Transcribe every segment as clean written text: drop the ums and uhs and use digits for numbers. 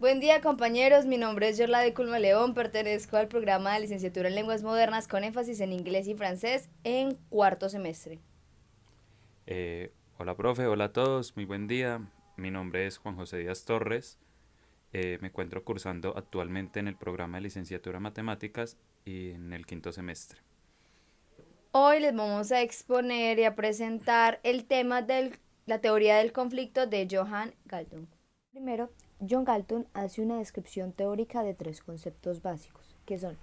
Buen día compañeros, mi nombre es Yorla de Culma León, pertenezco al programa de licenciatura en lenguas modernas con énfasis en inglés y francés en cuarto semestre. Hola profe, hola a todos, muy buen día. Mi nombre es Juan José Díaz Torres. Me encuentro cursando actualmente en el programa de licenciatura en matemáticas y en el quinto semestre. Hoy les vamos a exponer y a presentar el tema de la teoría del conflicto de Johann Galtung. Primero, John Galtung hace una descripción teórica de tres conceptos básicos, que son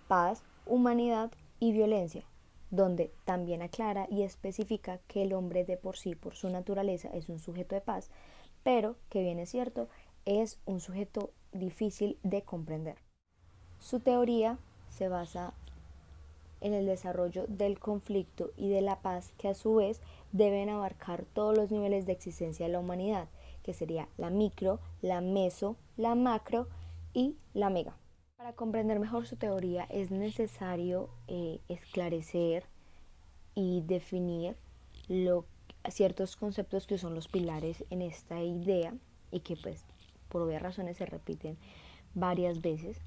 paz, humanidad y violencia, donde también aclara y especifica que el hombre de por sí, por su naturaleza, es un sujeto de paz, pero que bien es cierto, es un sujeto difícil de comprender. Su teoría se basa en el desarrollo del conflicto y de la paz, que a su vez deben abarcar todos los niveles de existencia de la humanidad, que sería la micro, la meso, la macro y la mega. Para comprender mejor su teoría es necesario esclarecer y definir ciertos conceptos que son los pilares en esta idea y que pues por obvias razones se repiten varias veces.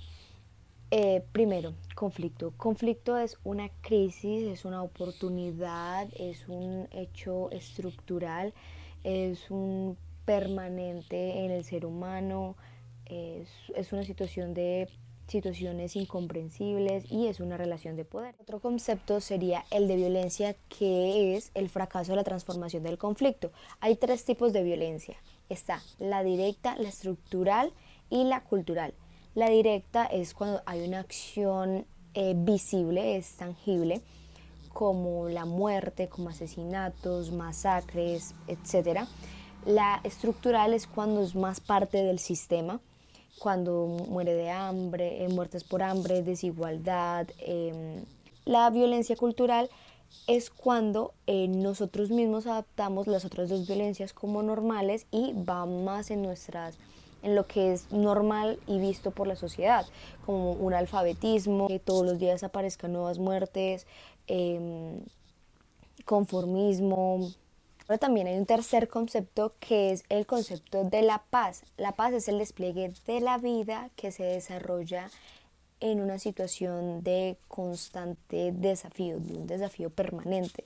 Primero, conflicto. Conflicto es una crisis, es una oportunidad, es un hecho estructural, es un permanente en el ser humano, es una situación de situaciones incomprensibles y es una relación de poder. Otro concepto sería el de violencia, que es el fracaso de la transformación del conflicto. Hay tres tipos de violencia. Está la directa, la estructural y la cultural. La directa es cuando hay una acción visible, es tangible, como la muerte, como asesinatos, masacres, etcétera. La estructural es cuando es más parte del sistema, cuando muere de hambre, muertes por hambre, desigualdad. La violencia cultural es cuando nosotros mismos adaptamos las otras dos violencias como normales y va más en lo que es normal y visto por la sociedad, como un alfabetismo, que todos los días aparezcan nuevas muertes, conformismo. Ahora también hay un tercer concepto, que es el concepto de la paz. La paz es el despliegue de la vida que se desarrolla en una situación de constante desafío, de un desafío permanente.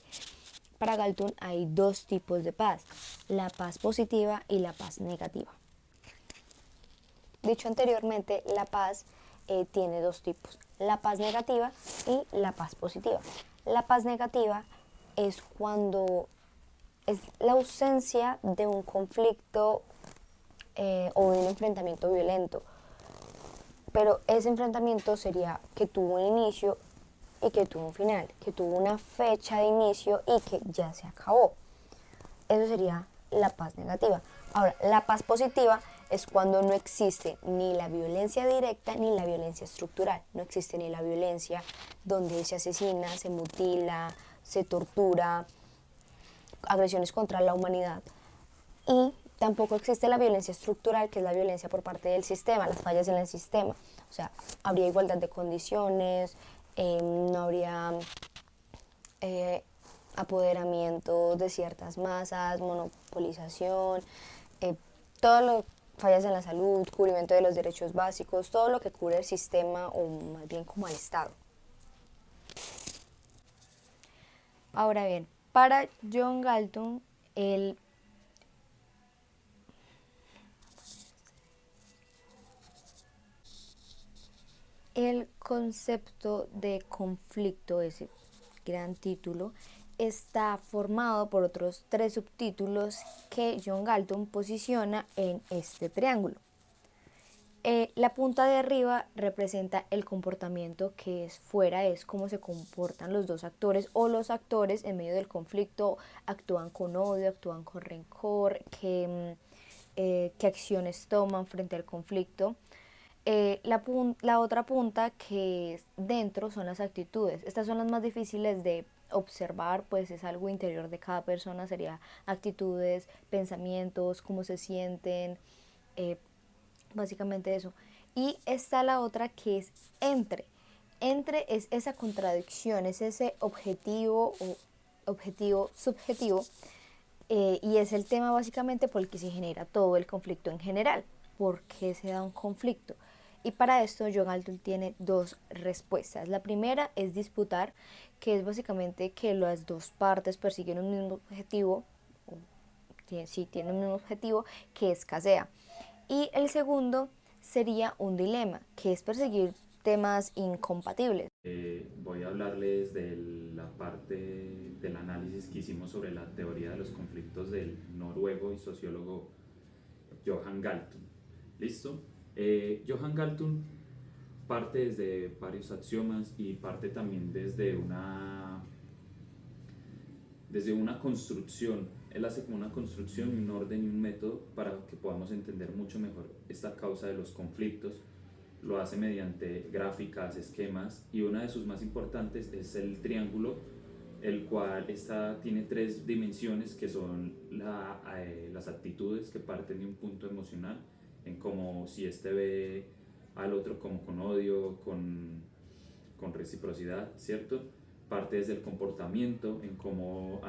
Para Galton hay dos tipos de paz, la paz positiva y la paz negativa. Dicho anteriormente, la paz tiene dos tipos, la paz negativa y la paz positiva. La paz negativa es cuando es la ausencia de un conflicto o de un enfrentamiento violento, pero ese enfrentamiento sería que tuvo un inicio y que tuvo un final, que tuvo una fecha de inicio y que ya se acabó. Eso sería la paz negativa. Ahora, la paz positiva es cuando no existe ni la violencia directa ni la violencia estructural. No existe ni la violencia donde se asesina, se mutila, se tortura, agresiones contra la humanidad. Y tampoco existe la violencia estructural, que es la violencia por parte del sistema, las fallas en el sistema. O sea, habría igualdad de condiciones, no habría apoderamiento de ciertas masas, monopolización, eh, todo lo fallas en la salud, cubrimiento de los derechos básicos, todo lo que cubre el sistema o más bien como al Estado. Ahora bien, para John Galton, el concepto de conflicto, ese gran título, está formado por otros tres subtítulos que John Galton posiciona en este triángulo. La punta de arriba representa el comportamiento, que es fuera, es cómo se comportan los dos actores, o los actores en medio del conflicto actúan con odio, actúan con rencor, qué acciones toman frente al conflicto. La otra punta, que es dentro, son las actitudes. Estas son las más difíciles de observar, pues es algo interior de cada persona, sería actitudes, pensamientos, cómo se sienten, eh, básicamente eso. Y está la otra, que es entre. Entre es esa contradicción, es ese objetivo o objetivo subjetivo, y es el tema básicamente por el que se genera todo el conflicto en general. por qué se da un conflicto. Y para esto John Galton tiene dos respuestas. La primera es disputar, que es básicamente que las dos partes persiguen un mismo objetivo, sí tienen un mismo objetivo, que escasea. Y el segundo sería un dilema, que es perseguir temas incompatibles. Voy a hablarles de la parte del análisis que hicimos sobre la teoría de los conflictos del noruego y sociólogo Johan Galtung. ¿Listo? Johan Galtung parte desde varios axiomas y parte también desde una construcción. Él hace como una construcción, un orden y un método para que podamos entender mucho mejor esta causa de los conflictos. Lo hace mediante gráficas, esquemas, y una de sus más importantes es el triángulo, el cual tiene tres dimensiones que son las actitudes que parten de un punto emocional, en como si este ve al otro como con odio, con reciprocidad, ¿cierto? Parte desde el comportamiento, en cómo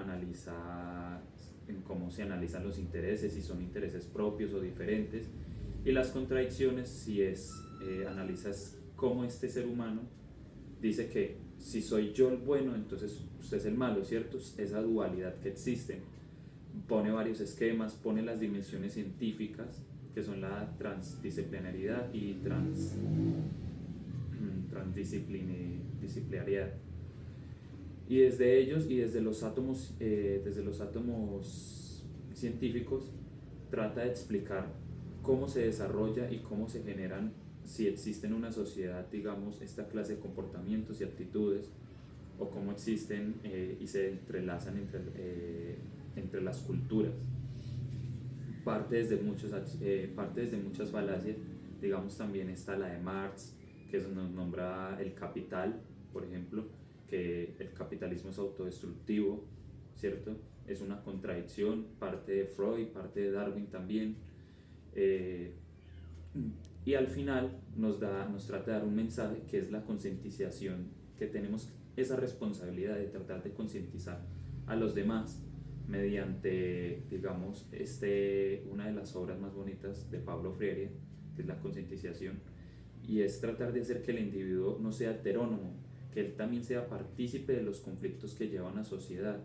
se analizan los intereses, si son intereses propios o diferentes, y las contradicciones, si analizas cómo este ser humano dice que si soy yo el bueno, entonces usted es el malo, ¿cierto? Esa dualidad que existe. Pone varios esquemas, pone las dimensiones científicas, que son la transdisciplinaridad y transdisciplinariedad. Y desde ellos y desde los átomos científicos trata de explicar cómo se desarrolla y cómo se generan, si existe en una sociedad, digamos, esta clase de comportamientos y actitudes, o cómo existen y se entrelazan entre las culturas. Parte desde muchas falacias, digamos. También está la de Marx, que nos nombra el capital, por ejemplo, que el capitalismo es autodestructivo, ¿cierto? Es una contradicción, parte de Freud, parte de Darwin también. Y al final nos trata de dar un mensaje, que es la concientización, que tenemos esa responsabilidad de tratar de concientizar a los demás mediante, digamos, una de las obras más bonitas de Pablo Freire, que es la concientización, y es tratar de hacer que el individuo no sea heterónomo, que él también sea partícipe de los conflictos que llevan a la sociedad,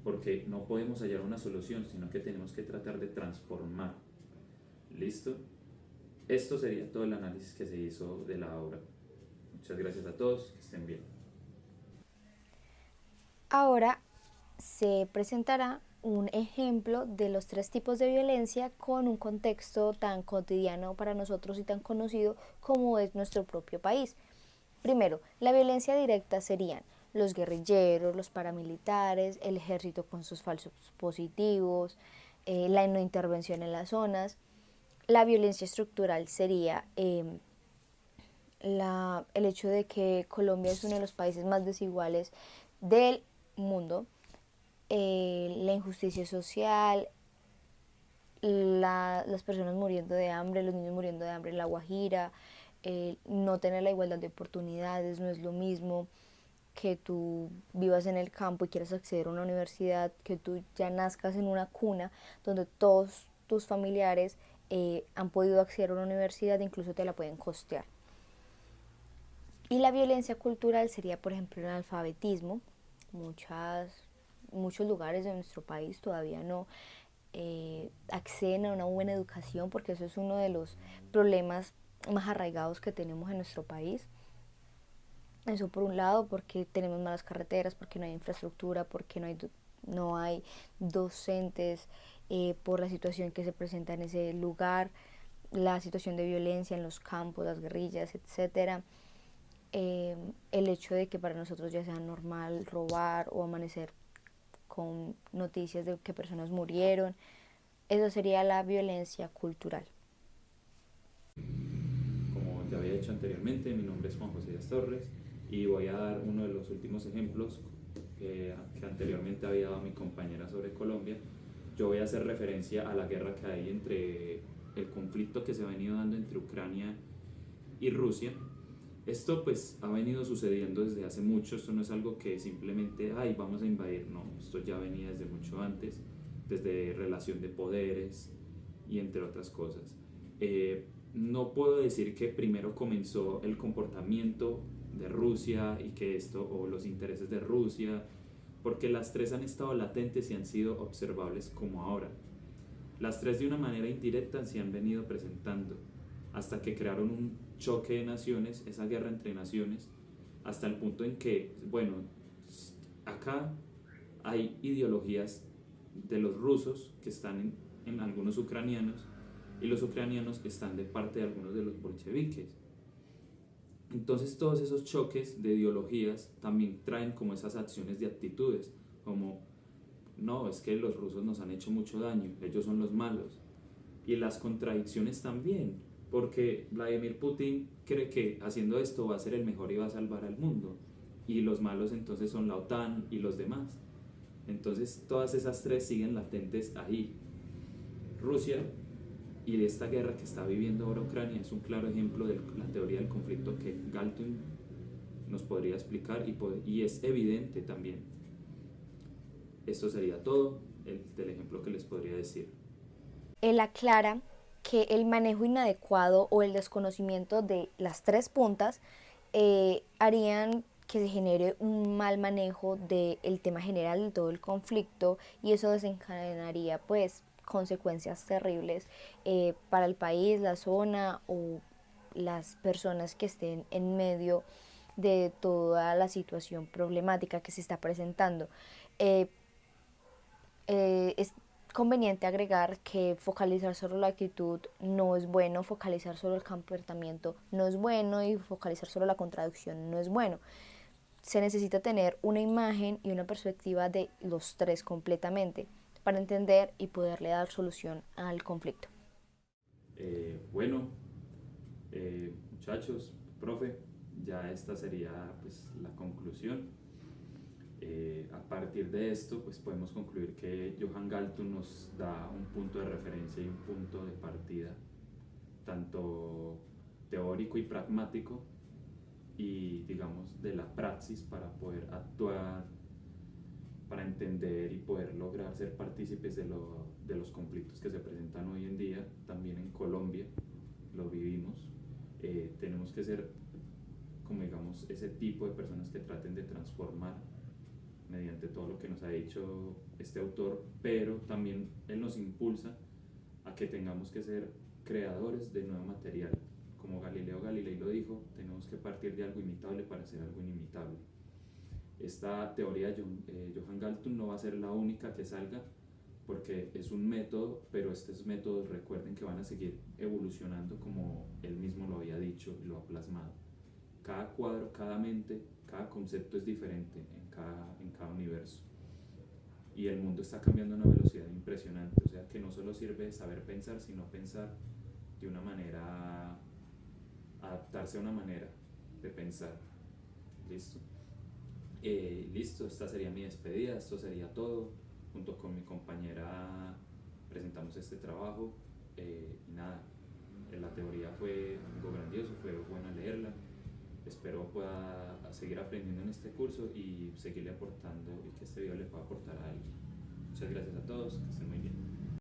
porque no podemos hallar una solución, sino que tenemos que tratar de transformar. ¿Listo? Esto sería todo el análisis que se hizo de la obra. Muchas gracias a todos, que estén bien. Ahora se presentará un ejemplo de los tres tipos de violencia con un contexto tan cotidiano para nosotros y tan conocido como es nuestro propio país. Primero, la violencia directa serían los guerrilleros, los paramilitares, el ejército con sus falsos positivos, la no intervención en las zonas. La violencia estructural sería el hecho de que Colombia es uno de los países más desiguales del mundo, la injusticia social, las personas muriendo de hambre, los niños muriendo de hambre en La Guajira, no tener la igualdad de oportunidades, no es lo mismo que tú vivas en el campo y quieras acceder a una universidad, que tú ya nazcas en una cuna donde todos tus familiares han podido acceder a una universidad, incluso te la pueden costear. Y la violencia cultural sería, por ejemplo, el analfabetismo. Muchos lugares de nuestro país todavía no acceden a una buena educación, porque eso es uno de los problemas más arraigados que tenemos en nuestro país. Eso por un lado, porque tenemos malas carreteras, porque no hay infraestructura, porque no hay docentes, por la situación que se presenta en ese lugar, la situación de violencia en los campos, las guerrillas, etcétera. El hecho de que para nosotros ya sea normal robar o amanecer con noticias de que personas murieron, eso sería la violencia cultural. Como ya había hecho anteriormente, mi nombre es Juan José Díaz Torres y voy a dar uno de los últimos ejemplos que anteriormente había dado mi compañera sobre Colombia. Yo voy a hacer referencia a la guerra que hay el conflicto que se ha venido dando entre Ucrania y Rusia. Esto pues ha venido sucediendo desde hace mucho. Esto no es algo que simplemente vamos a invadir, no, esto ya venía desde mucho antes, desde relación de poderes y entre otras cosas. No puedo decir que primero comenzó el comportamiento de Rusia y que esto, o los intereses de Rusia, porque las tres han estado latentes y han sido observables como ahora. Las tres de una manera indirecta se han venido presentando hasta que crearon un choque de naciones, esa guerra entre naciones, hasta el punto en que, bueno, acá hay ideologías de los rusos que están en algunos ucranianos y los ucranianos están de parte de algunos de los bolcheviques. Entonces todos esos choques de ideologías también traen como esas acciones de actitudes, como no, es que los rusos nos han hecho mucho daño, ellos son los malos. Y las contradicciones también, porque Vladimir Putin cree que haciendo esto va a ser el mejor y va a salvar al mundo. Y los malos entonces son la OTAN y los demás. Entonces todas esas tres siguen latentes ahí. Rusia y de esta guerra que está viviendo ahora Ucrania es un claro ejemplo de la teoría del conflicto que Galton nos podría explicar y es evidente también. Esto sería todo del ejemplo que les podría decir. Él aclara que el manejo inadecuado o el desconocimiento de las tres puntas harían que se genere un mal manejo del tema general de todo el conflicto y eso desencadenaría pues consecuencias terribles para el país, la zona o las personas que estén en medio de toda la situación problemática que se está presentando. Eh, es conveniente agregar que focalizar solo la actitud no es bueno, focalizar solo el comportamiento no es bueno y focalizar solo la contradicción no es bueno. Se necesita tener una imagen y una perspectiva de los tres completamente para entender y poderle dar solución al conflicto. Bueno, muchachos, profe, ya esta sería pues la conclusión. A partir de esto, pues podemos concluir que Johan Galtung nos da un punto de referencia y un punto de partida, tanto teórico y pragmático, y digamos de la praxis para poder actuar, para entender y poder lograr ser partícipes de los conflictos que se presentan hoy en día, también en Colombia, lo vivimos. Tenemos que ser, como digamos, ese tipo de personas que traten de transformar mediante todo lo que nos ha dicho este autor, pero también él nos impulsa a que tengamos que ser creadores de nuevo material. Como Galileo Galilei lo dijo, tenemos que partir de algo imitable para hacer algo inimitable. Esta teoría de Johan Galtung no va a ser la única que salga, porque es un método, pero estos métodos recuerden que van a seguir evolucionando como él mismo lo había dicho y lo ha plasmado. Cada cuadro, cada mente, cada concepto es diferente en cada universo. Y el mundo está cambiando a una velocidad impresionante, o sea que no solo sirve saber pensar, sino pensar de una manera, adaptarse a una manera de pensar. ¿Listo? Listo, esta sería mi despedida, esto sería todo. Junto con mi compañera presentamos este trabajo y nada, la teoría fue algo grandioso, fue buena leerla. Espero pueda seguir aprendiendo en este curso y seguirle aportando y que este video le pueda aportar a alguien. Muchas gracias a todos, que estén muy bien.